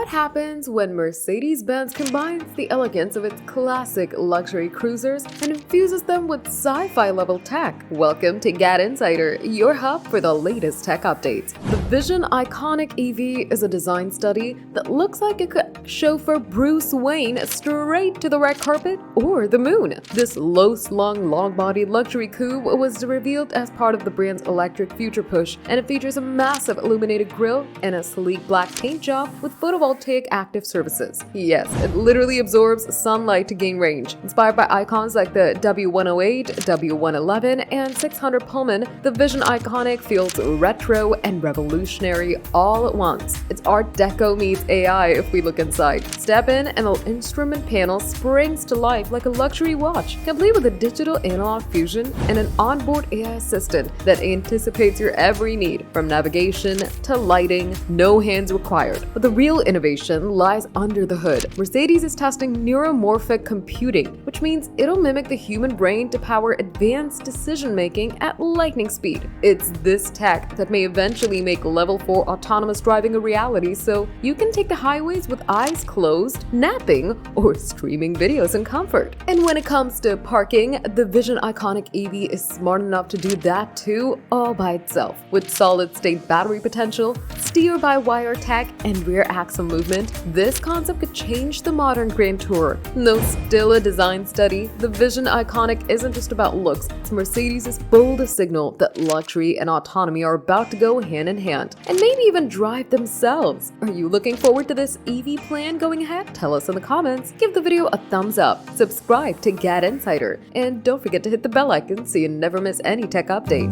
What happens when Mercedes-Benz combines the elegance of its classic luxury cruisers and infuses them with sci-fi level tech? Welcome to GadInsider, your hub for the latest tech updates. The Vision Iconic EV is a design study that looks like it could chauffeur Bruce Wayne straight to the red carpet or the moon. This low-slung, long-bodied luxury coupe was revealed as part of the brand's electric future push, and it features a massive illuminated grille and a sleek black paint job with photovoltaic active surfaces. Yes, it literally absorbs sunlight to gain range. Inspired by icons like the W108, W111, and 600 Pullman, the Vision Iconic feels retro and revolutionary all at once. It's Art Deco meets AI if we look inside. Step in and the instrument panel springs to life like a luxury watch, complete with a digital analog fusion and an onboard AI assistant that anticipates your every need, from navigation to lighting, no hands required. But the real innovation lies under the hood. Mercedes is testing neuromorphic computing, which means it'll mimic the human brain to power advanced decision-making at lightning speed. It's this tech that may eventually make level 4 autonomous driving a reality, so you can take the highways with eyes closed, napping, or streaming videos in comfort. And when it comes to parking, the Vision Iconic EV is smart enough to do that too, all by itself. With solid-state battery potential, steer-by-wire tech, and rear axle movement, this concept could change the modern Grand Tourer. Though still a design study, the Vision Iconic isn't just about looks. It's Mercedes' bold signal that luxury and autonomy are about to go hand in hand, and maybe even drive themselves. Are you looking forward to this EV plan going ahead? Tell us in the comments, give the video a thumbs up, subscribe to GadInsider, and don't forget to hit the bell icon so you never miss any tech update.